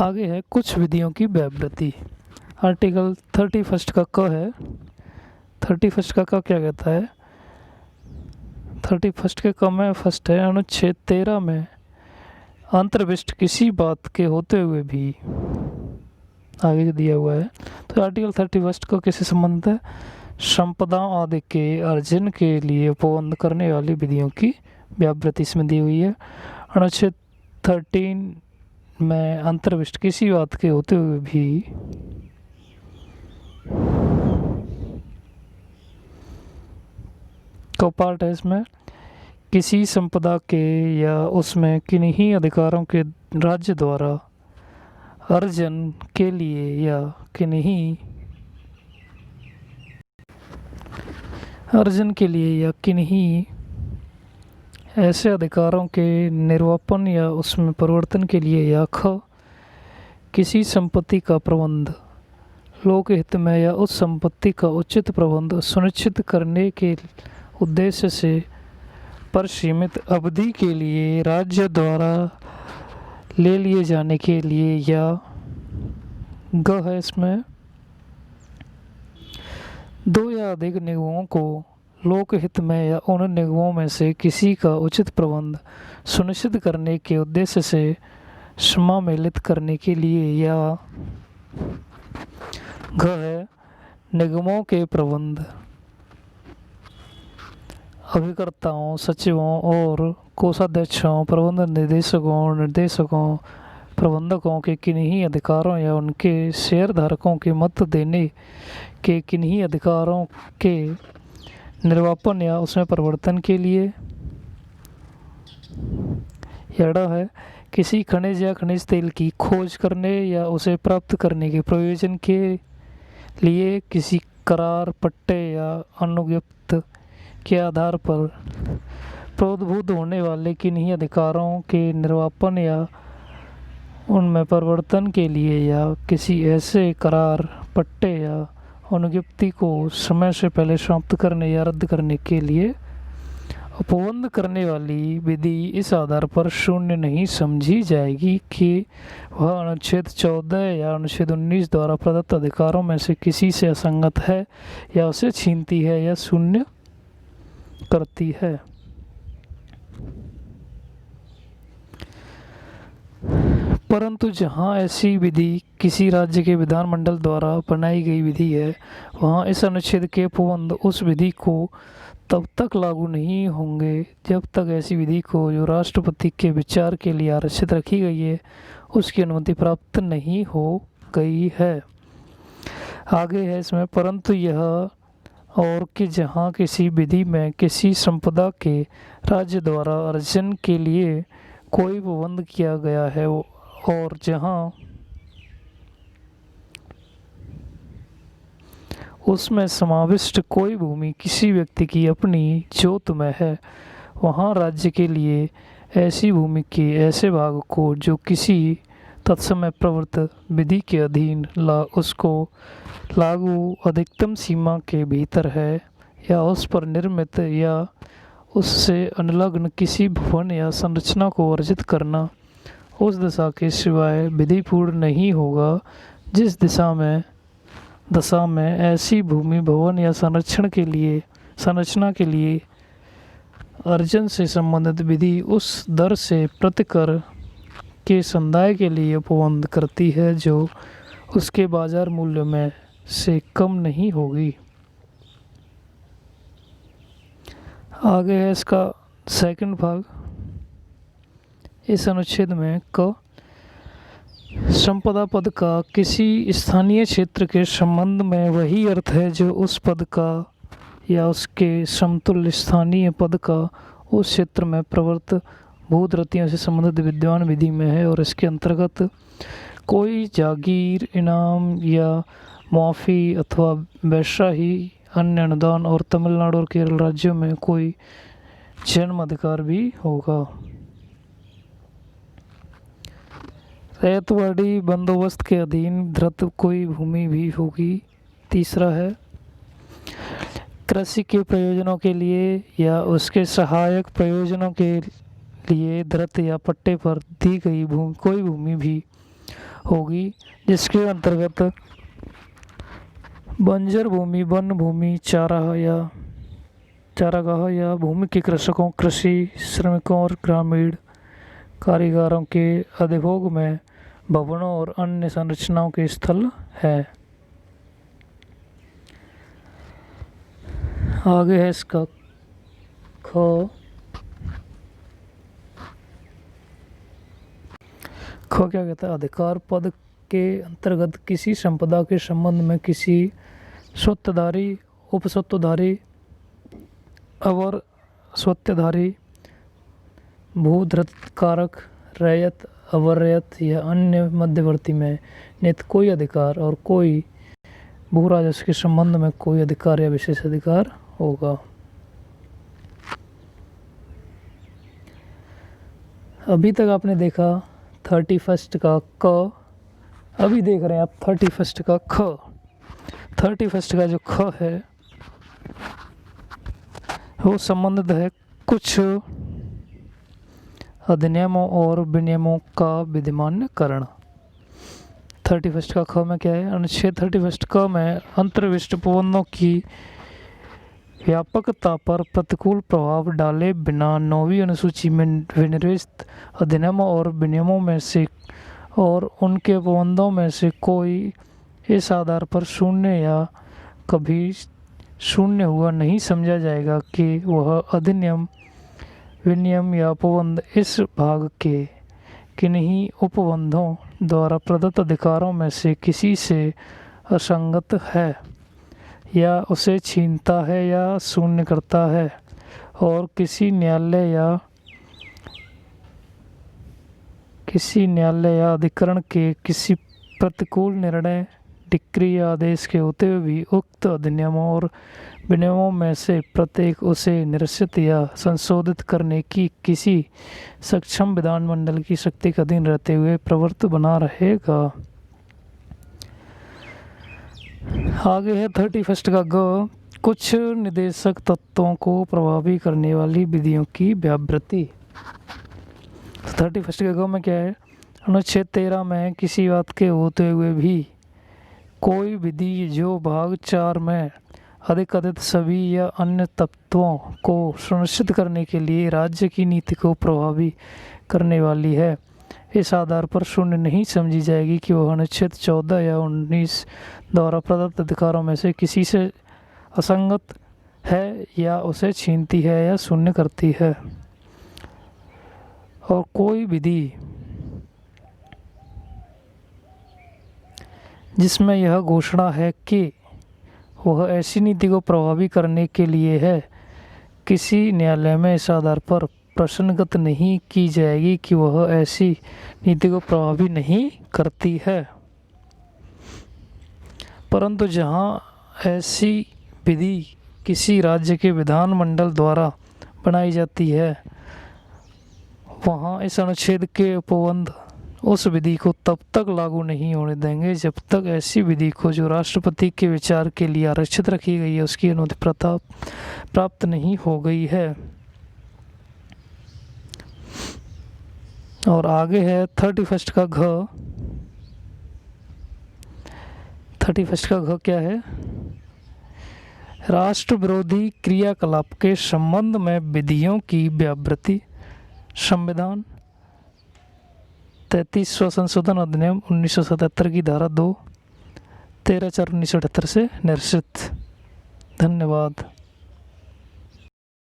आगे है कुछ विधियों की व्यावृत्ति। आर्टिकल 31 का क है। 31 का क क्या कहता है? 31 के क में फर्स्ट है, अनुच्छेद 13 में अंतर्विष्ट किसी बात के होते हुए भी, आगे जो दिया हुआ है। तो आर्टिकल 31 को किससे संबंधित है? संपदा आदि के अर्जन के लिए उपबंध करने वाली विधियों की व्यावृत्ति इसमें दी हुई है। अनुच्छेद 13 में अंतर्विष्ट किसी बात के होते हुए भी को पार्ट है इसमें, किसी संपदा के या उसमें किन्हीं अधिकारों के राज्य द्वारा अर्जन के लिए या किन्हीं अर्जन के लिए या किन्हीं ऐसे अधिकारों के निर्वापन या उसमें परिवर्तन के लिए या किसी संपत्ति का प्रबंध लोक हित में या उस संपत्ति का उचित प्रबंध सुनिश्चित करने के उद्देश्य से पर सीमित अवधि के लिए राज्य द्वारा ले लिए जाने के लिए या ग है इसमें दो या अधिक निगमों को लोकहित में या उन निगमों में से किसी का उचित प्रबंध सुनिश्चित करने के उद्देश्य से समामेलित करने के लिए या घ है निगमों के प्रबंध अभिकर्ताओं, सचिवों और कोषाध्यक्षों, प्रबंध निर्देशकों, प्रबंधकों के किन्हीं अधिकारों या उनके शेयरधारकों के मत देने के किन्हीं अधिकारों के निर्वापन या उसमें परिवर्तन के लिए। यड़ा है किसी खनिज या खनिज तेल की खोज करने या उसे प्राप्त करने के प्रयोजन के लिए किसी करार, पट्टे या अनुज्ञप्ति के आधार पर प्रोद्भूत होने वाले किन्हीं अधिकारों के निर्वापन या उनमें परिवर्तन के लिए या किसी ऐसे करार, पट्टे या अनुज्ञप्ति को समय से पहले समाप्त करने या रद्द करने के लिए उपबंध करने वाली विधि इस आधार पर शून्य नहीं समझी जाएगी कि वह अनुच्छेद 14 या अनुच्छेद 19 द्वारा प्रदत्त अधिकारों में से किसी से असंगत है या उसे छीनती है या शून्य करती है। परंतु जहाँ ऐसी विधि किसी राज्य के विधानमंडल द्वारा बनाई गई विधि है, वहाँ इस अनुच्छेद के उपबंध उस विधि को तब तक लागू नहीं होंगे जब तक ऐसी विधि को जो राष्ट्रपति के विचार के लिए आरक्षित रखी गई है उसकी अनुमति प्राप्त नहीं हो गई है। आगे है इसमें, परंतु यह और कि जहाँ किसी विधि में किसी संपदा के राज्य द्वारा अर्जन के लिए कोई प्रबंध किया गया है और जहाँ उसमें समाविष्ट कोई भूमि किसी व्यक्ति की अपनी जोत में है, वहाँ राज्य के लिए ऐसी भूमि के ऐसे भाग को जो किसी तत्समय प्रवृत्त विधि के अधीन उसको लागू अधिकतम सीमा के भीतर है या उस पर निर्मित या उससे अनुलग्न किसी भवन या संरचना को अर्जित करना उस दिशा के सिवाय विधिपूर्ण नहीं होगा जिस दशा में ऐसी भूमि भवन या संरचना के लिए अर्जन से संबंधित विधि उस दर से प्रतिकर के संदाय के लिए उपबंध करती है जो उसके बाजार मूल्य में से कम नहीं होगी। आगे है इसका सेकंड भाग। इस अनुच्छेद में क संपदा पद का किसी स्थानीय क्षेत्र के संबंध में वही अर्थ है जो उस पद का या उसके समतुल्य स्थानीय पद का उस क्षेत्र में प्रवर्त भूधृतियों से संबंधित विद्वान विधि में है और इसके अंतर्गत कोई जागीर, इनाम या मुआफ़ी अथवा वैशाही, अन्य अनुदान और तमिलनाडु और केरल राज्यों में कोई जन्म अधिकार भी होगा। रैयतवाड़ी बंदोबस्त के अधीन धृत कोई भूमि भी होगी। तीसरा है कृषि के प्रयोजनों के लिए या उसके सहायक प्रयोजनों के लिए धृत या पट्टे पर दी गई कोई भूमि भी होगी, जिसके अंतर्गत बंजर भूमि, वन भूमि, चारागाह या भूमि के कृषकों, कृषि श्रमिकों और ग्रामीण कारीगरों के अधिभोग में भवनों और अन्य संरचनाओं के स्थल है। आगे है इसका ख। क्या कहता है? अधिकार पद के अंतर्गत किसी संपदा के संबंध में किसी स्वत्वधारी, उपस्वत्वधारी, अवर स्वत्वधारी, भूधृतकारक, रैयत, अवर-रैयत या अन्य मध्यवर्ती में निहित कोई अधिकार और कोई भू राजस्व के संबंध में कोई अधिकार या विशेष अधिकार होगा। अभी तक आपने देखा 31 का क, अभी देख रहे हैं आप 31 का ख। 31 का जो ख है वो संबंधित है कुछ अधिनियमों और विनियमों का विधिमान्यकरण। 31 का ख में क्या है? अनुच्छेद 31 क में अंतर्विष्ट उपबंधों की व्यापकता पर प्रतिकूल प्रभाव डाले बिना 9वीं अनुसूची में विनिर्दिष्ट अधिनियमों और विनियमों में से और उनके उपबंधों में से कोई इस आधार पर शून्य या कभी शून्य हुआ नहीं समझा जाएगा कि वह अधिनियम, विनियम या उपबंध इस भाग के किन्हीं उपबंधों द्वारा प्रदत्त अधिकारों में से किसी से असंगत है या उसे छीनता है या शून्य करता है, और किसी न्यायालय या अधिकरण के किसी प्रतिकूल निर्णय, डिक्री या आदेश के होते हुए भी उक्त अधिनियमों और विनियमों में से प्रत्येक उसे निरसित या संशोधित करने की किसी सक्षम विधानमंडल की शक्ति के अधीन रहते हुए प्रवृत्त बना रहेगा। आगे है 31 का ग, कुछ निदेशक तत्वों को प्रभावी करने वाली विधियों की व्यावृत्ति। 31 के ग में क्या है? अनुच्छेद 13 में किसी बात के होते हुए भी कोई विधि जो भाग 4 में अधिकथित सभी या अन्य तत्वों को सुनिश्चित करने के लिए राज्य की नीति को प्रभावी करने वाली है, इस आधार पर शून्य नहीं समझी जाएगी कि वह अनुच्छेद 14 या 19 द्वारा प्रदत्त अधिकारों में से किसी से असंगत है या उसे छीनती है या शून्य करती है। और कोई विधि जिसमें यह घोषणा है कि वह ऐसी नीति को प्रभावी करने के लिए है, किसी न्यायालय में इस आधार पर प्रश्नगत नहीं की जाएगी कि वह ऐसी नीति को प्रभावी नहीं करती है। परंतु जहाँ ऐसी विधि किसी राज्य के विधानमंडल द्वारा बनाई जाती है, वहाँ इस अनुच्छेद के उपबंध उस विधि को तब तक लागू नहीं होने देंगे जब तक ऐसी विधि को जो राष्ट्रपति के विचार के लिए आरक्षित रखी गई है उसकी अनुमति प्राप्त नहीं हो गई है। और आगे है 31 का घ। 31 का घ क्या है? राष्ट्र विरोधी क्रियाकलाप के संबंध में विधियों की व्यावृत्ति। संविधान 33वां संशोधन अधिनियम 1977 की धारा 2 13/4/1978 से निरसित। धन्यवाद।